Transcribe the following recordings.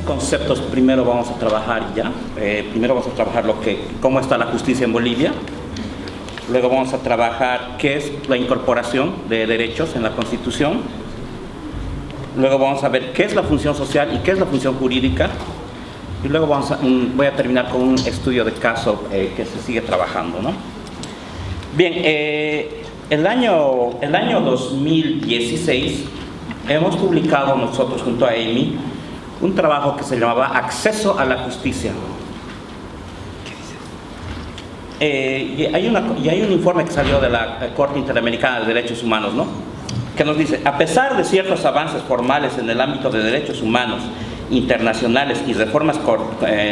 Conceptos primero vamos a trabajar primero vamos a trabajar cómo está la justicia en Bolivia, luego vamos a trabajar qué es la incorporación de derechos en la Constitución, luego vamos a ver qué es la función social y qué es la función jurídica, y luego voy a terminar con un estudio de caso que se sigue trabajando, ¿no? Bien, el año 2016 hemos publicado nosotros junto a EMI un trabajo que se llamaba Acceso a la Justicia. Y hay un informe que salió de la Corte Interamericana de Derechos Humanos, ¿no?, que nos dice: a pesar de ciertos avances formales en el ámbito de derechos humanos internacionales y reformas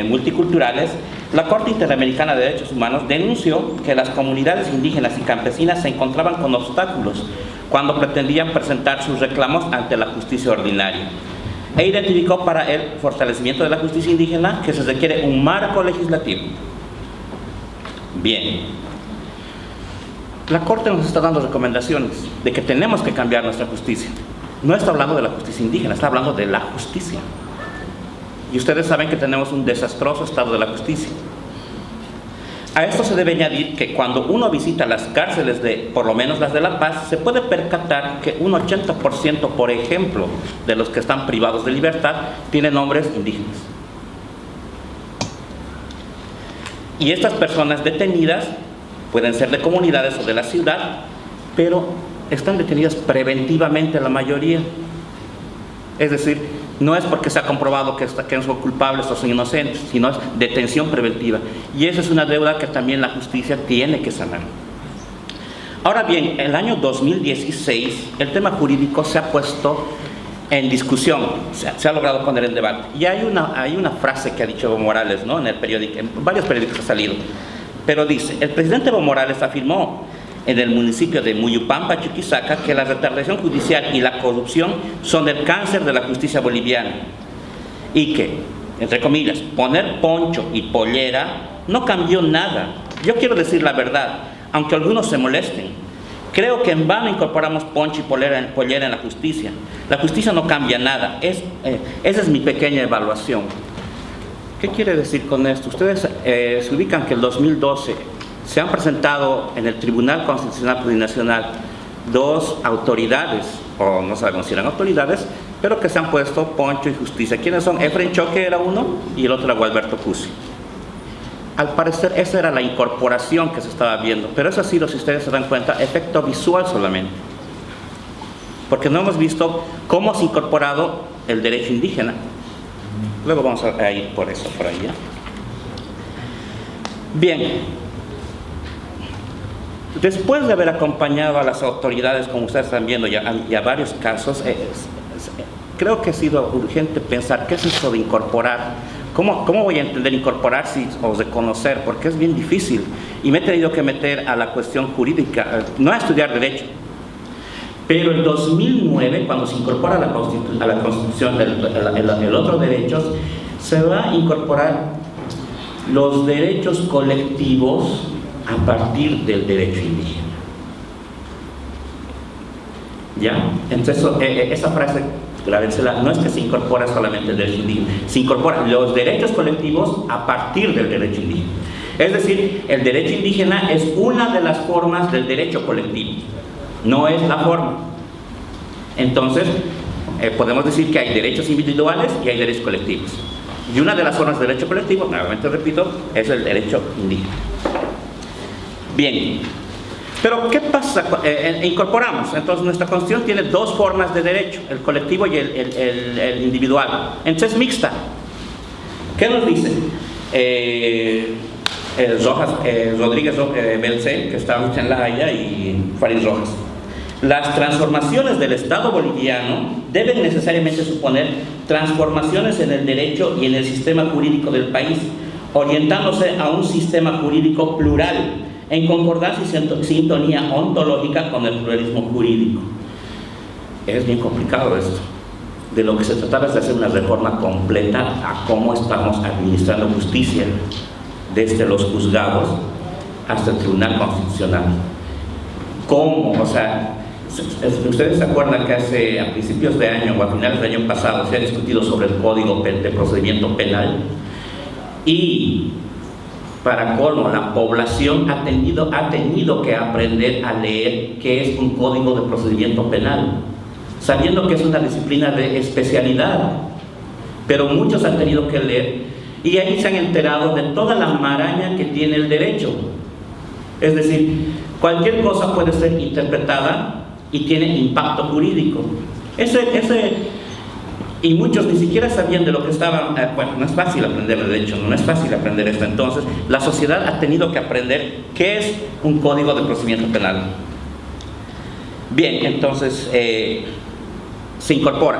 multiculturales, la Corte Interamericana de Derechos Humanos denunció que las comunidades indígenas y campesinas se encontraban con obstáculos cuando pretendían presentar sus reclamos ante la justicia ordinaria, e identificó para el fortalecimiento de la justicia indígena que se requiere un marco legislativo. Bien, la Corte nos está dando recomendaciones de que tenemos que cambiar nuestra justicia. No está hablando de la justicia indígena, está hablando de la justicia. Y ustedes saben que tenemos un desastroso estado de la justicia. A esto se debe añadir que cuando uno visita las cárceles, por lo menos las de La Paz, se puede percatar que un 80%, por ejemplo, de los que están privados de libertad tienen nombres indígenas. Y estas personas detenidas pueden ser de comunidades o de la ciudad, pero están detenidas preventivamente la mayoría. Es decir, no es porque se ha comprobado que son culpables o son inocentes, sino es detención preventiva. Y esa es una deuda que también la justicia tiene que sanar. Ahora bien, el año 2016, el tema jurídico se ha puesto en discusión, se ha logrado poner en debate. Y hay una frase que ha dicho Evo Morales, ¿no?, en varios periódicos ha salido. Pero dice: el presidente Evo Morales afirmó en el municipio de Muyupampa, Chuquisaca, que la retardación judicial y la corrupción son el cáncer de la justicia boliviana, y que, entre comillas, poner poncho y pollera no cambió nada. Yo quiero decir la verdad, aunque algunos se molesten. Creo que en vano incorporamos poncho y pollera en la justicia. La justicia no cambia nada. Esa es mi pequeña evaluación. ¿Qué quiere decir con esto? Ustedes se ubican que el 2012 se han presentado en el Tribunal Constitucional Plurinacional dos autoridades, o no sabemos si eran autoridades, pero que se han puesto poncho y justicia. ¿Quiénes son? Efren Choque era uno y el otro era Gualberto Cusi. Al parecer esa era la incorporación que se estaba viendo, pero eso ha sido, si ustedes se dan cuenta, efecto visual solamente, porque no hemos visto cómo se ha incorporado el derecho indígena. Luego vamos a ir por eso, por ahí, ¿ya? Bien, después de haber acompañado a las autoridades, como ustedes están viendo, y a varios casos, creo que ha sido urgente pensar qué es eso de incorporar. ¿Cómo voy a entender incorporar o reconocer? Porque es bien difícil. Y me he tenido que meter a la cuestión jurídica, no a estudiar derecho. Pero en 2009, cuando se incorpora a la Constitución el otro derecho, se va a incorporar los derechos colectivos a partir del derecho indígena. ¿Ya? Entonces, esa frase, grábensela, no es que se incorpora solamente el derecho indígena, se incorporan los derechos colectivos a partir del derecho indígena. Es decir, el derecho indígena es una de las formas del derecho colectivo, no es la forma. Entonces, podemos decir que hay derechos individuales y hay derechos colectivos. Y una de las formas de derecho colectivo, nuevamente repito, es el derecho indígena. Bien, pero ¿qué pasa? Incorporamos, entonces nuestra Constitución tiene dos formas de derecho, el colectivo y el individual. Entonces es mixta. ¿Qué nos dice? Rodríguez Belcé, que está en La Haya, y Farid Rojas. Las transformaciones del Estado boliviano deben necesariamente suponer transformaciones en el derecho y en el sistema jurídico del país, orientándose a un sistema jurídico plural, en concordancia y sintonía ontológica con el pluralismo jurídico. Es bien complicado esto. de lo que se trataba es de hacer una reforma completa a cómo estamos administrando justicia, desde los juzgados hasta el Tribunal Constitucional. ¿Cómo? O sea, ustedes se acuerdan que a principios de año o a finales del año pasado se ha discutido sobre el Código de Procedimiento Penal, y para colmo, la población ha tenido que aprender a leer qué es un Código de Procedimiento Penal, sabiendo que es una disciplina de especialidad, pero muchos han tenido que leer, y ahí se han enterado de toda la maraña que tiene el derecho. Es decir, cualquier cosa puede ser interpretada y tiene impacto jurídico. Y muchos ni siquiera sabían de lo que estaban. Bueno, no es fácil aprender derecho, no es fácil aprender esto. Entonces, la sociedad ha tenido que aprender qué es un Código de Procedimiento Penal. Bien, entonces se incorpora.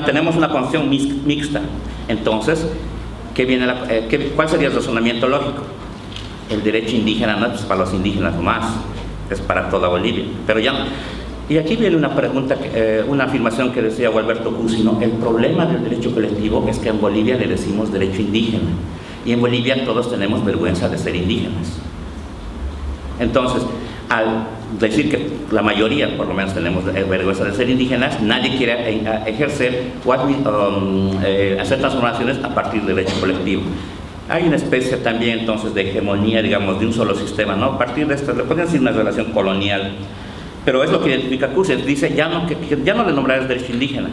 Tenemos una constitución mixta. Entonces, ¿cuál sería el razonamiento lógico? El derecho indígena no es para los indígenas nomás, es para toda Bolivia. Pero ya, y aquí viene una pregunta, una afirmación que decía Gualberto Cusino: el problema del derecho colectivo es que en Bolivia le decimos derecho indígena, y en Bolivia todos tenemos vergüenza de ser indígenas. Entonces, al decir que la mayoría, por lo menos, tenemos vergüenza de ser indígenas, nadie quiere ejercer o hacer transformaciones a partir del derecho colectivo. Hay una especie también entonces de hegemonía, digamos, de un solo sistema, ¿no? A partir de esto, le pueden decir una relación colonial, pero es lo que identifica Cusino. Dice, ya no le nombrarás derecho indígena,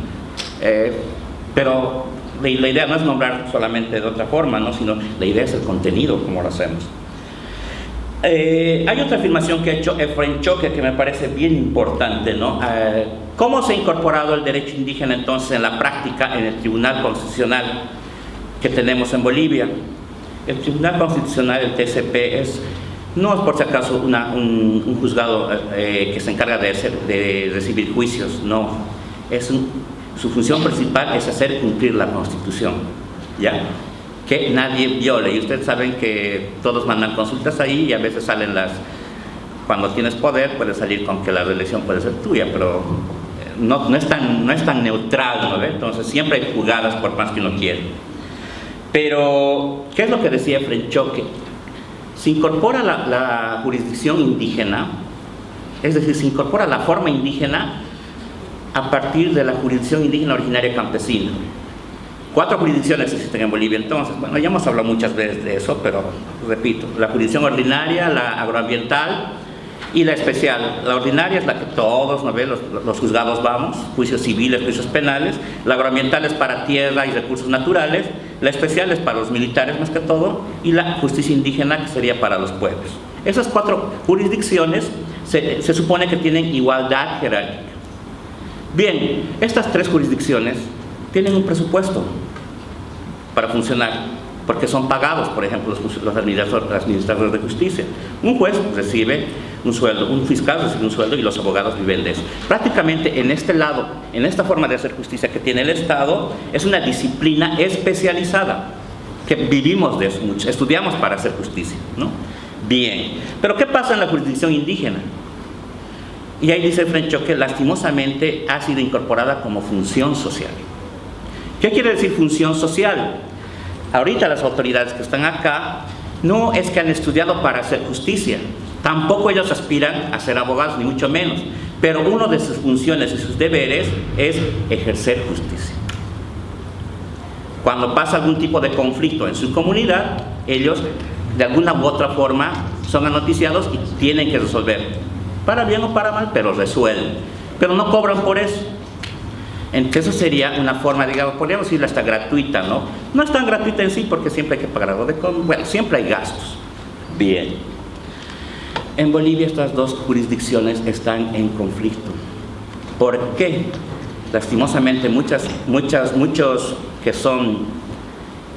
pero la idea no es nombrar solamente de otra forma, ¿no? Sino la idea es el contenido, como lo hacemos. Hay otra afirmación que ha hecho Efraín Choque que me parece bien importante, ¿no? ¿Cómo se ha incorporado el derecho indígena entonces en la práctica en el Tribunal Constitucional que tenemos en Bolivia? El Tribunal Constitucional, el TCP, no es por si acaso un juzgado que se encarga de recibir juicios, no. Su función principal es hacer cumplir la Constitución, ¿ya? Que nadie viole. Y ustedes saben que todos mandan consultas ahí, y a veces salen cuando tienes poder, puedes salir con que la reelección puede ser tuya, pero no es tan neutral, ¿no? Entonces siempre hay jugadas por más que uno quiere. Pero, ¿qué es lo que decía Efraín Choque? Se incorpora la jurisdicción indígena, es decir, se incorpora la forma indígena a partir de la jurisdicción indígena originaria campesina. 4 jurisdicciones existen en Bolivia entonces. Bueno, ya hemos hablado muchas veces de eso, pero repito: la jurisdicción ordinaria, la agroambiental y la especial. La ordinaria es la que todos, ¿no ven? Los juzgados vamos, juicios civiles, juicios penales. La agroambiental es para tierra y recursos naturales. La especial es para los militares más que todo, y la justicia indígena, que sería para los pueblos. Esas 4 jurisdicciones se supone que tienen igualdad jerárquica. Bien, estas 3 jurisdicciones tienen un presupuesto para funcionar, porque son pagados, por ejemplo, los administradores de justicia. Un juez recibe un sueldo, un fiscal recibe un sueldo, y los abogados viven de eso. Prácticamente en este lado, en esta forma de hacer justicia que tiene el Estado, es una disciplina especializada, que vivimos de eso mucho, estudiamos para hacer justicia, ¿no? Bien, pero ¿qué pasa en la jurisdicción indígena? Y ahí dice Efraín Choque, lastimosamente ha sido incorporada como función social. ¿Qué quiere decir función social? Ahorita las autoridades que están acá no es que han estudiado para hacer justicia, tampoco ellos aspiran a ser abogados, ni mucho menos, pero una de sus funciones y sus deberes es ejercer justicia. Cuando pasa algún tipo de conflicto en su comunidad, ellos de alguna u otra forma son anoticiados y tienen que resolver, para bien o para mal, pero resuelven, pero no cobran por eso. Entonces eso sería una forma, digamos, podríamos decirlo hasta gratuita, ¿no? No es tan gratuita en sí, porque siempre hay que pagar algo bueno, siempre hay gastos. Bien. En Bolivia estas 2 jurisdicciones están en conflicto. ¿Por qué? Lastimosamente muchos que son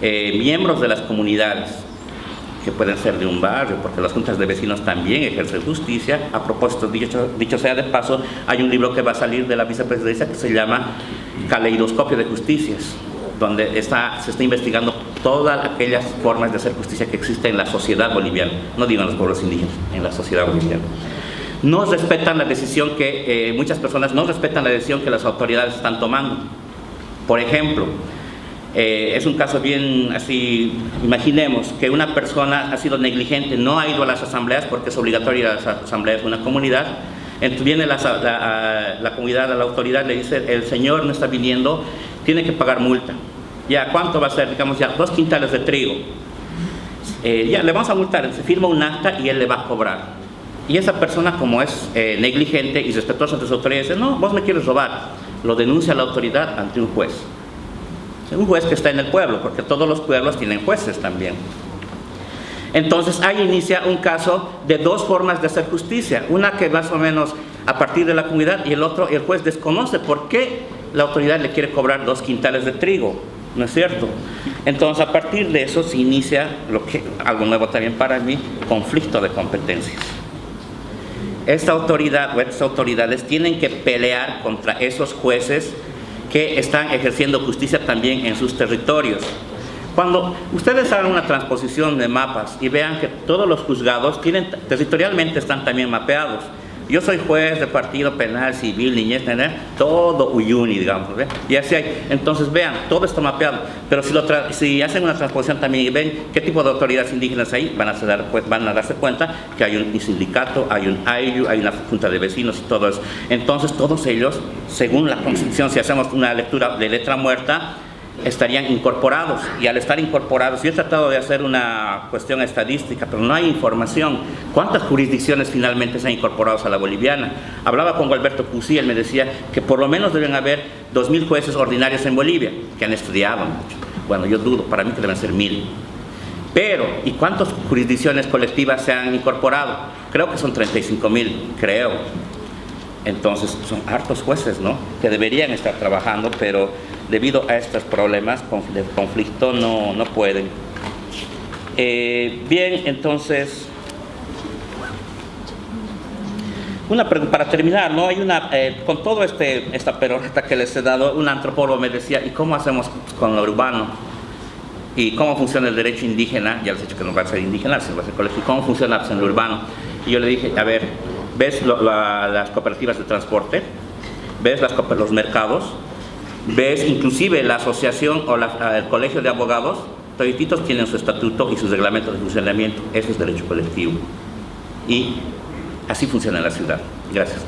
miembros de las comunidades, que pueden ser de un barrio, porque las juntas de vecinos también ejercen justicia. A propósito, dicho sea de paso, hay un libro que va a salir de la vicepresidencia que se llama Caleidoscopio de Justicias, donde se está investigando todas aquellas formas de hacer justicia que existen en la sociedad boliviana, no digo en los pueblos indígenas, en la sociedad boliviana. No respetan la decisión muchas personas no respetan la decisión que las autoridades están tomando. Por ejemplo, es un caso bien así, imaginemos que una persona ha sido negligente, no ha ido a las asambleas porque es obligatorio ir a las asambleas de una comunidad. Entonces viene la comunidad, a la autoridad, le dice, el señor no está viniendo, tiene que pagar multa. Ya, ¿cuánto va a ser? Digamos ya, 2 quintales de trigo. Ya, le vamos a multar, se firma un acta y él le va a cobrar. Y esa persona, como es negligente y respetuosa ante sus autoridades, dice, no, vos me quieres robar. Lo denuncia a la autoridad ante un juez. Un juez que está en el pueblo, porque todos los pueblos tienen jueces también. Entonces ahí inicia un caso de 2 formas de hacer justicia. Una que más o menos a partir de la comunidad, y el otro, el juez desconoce por qué la autoridad le quiere cobrar 2 quintales de trigo. ¿No es cierto? Entonces a partir de eso se inicia algo nuevo también para mí, conflicto de competencias. Esta autoridad o estas autoridades tienen que pelear contra esos jueces que están ejerciendo justicia también en sus territorios. Cuando ustedes hagan una transposición de mapas y vean que todos los juzgados territorialmente están también mapeados. Yo soy juez de partido penal, civil, niñez, todo Uyuni, digamos, ¿ve? Y así hay. Entonces vean, todo está mapeado. Pero si hacen una transposición también y ven qué tipo de autoridades indígenas hay, van a darse cuenta que hay un sindicato, hay un AYU, hay una junta de vecinos y todo eso. Entonces todos ellos, según la Constitución, si hacemos una lectura de letra muerta, estarían incorporados, y al estar incorporados, yo he tratado de hacer una cuestión estadística, pero no hay información. ¿Cuántas jurisdicciones finalmente se han incorporado a la boliviana? Hablaba con Gualberto Cusí, él me decía que por lo menos deben haber 2.000 jueces ordinarios en Bolivia, que han estudiado mucho. Bueno, yo dudo, para mí que deben ser 1.000. Pero, ¿y cuántas jurisdicciones colectivas se han incorporado? Creo que son 35.000, creo. Entonces, son hartos jueces, ¿no?, que deberían estar trabajando, pero debido a estos problemas de conflicto no pueden. Bien, entonces, para terminar, ¿no? Hay con todo esta perorata que les he dado, un antropólogo me decía, ¿y cómo hacemos con lo urbano? ¿Y cómo funciona el derecho indígena? Ya les he dicho que no va a ser indígena, sino va a ser colectivo. ¿Cómo funciona en lo urbano? Y yo le dije, a ver, ¿ves las cooperativas de transporte? ¿Ves los mercados? ¿Ves inclusive la asociación o el colegio de abogados? Todititos tienen su estatuto y sus reglamentos de funcionamiento. Eso es derecho colectivo. Y así funciona en la ciudad. Gracias.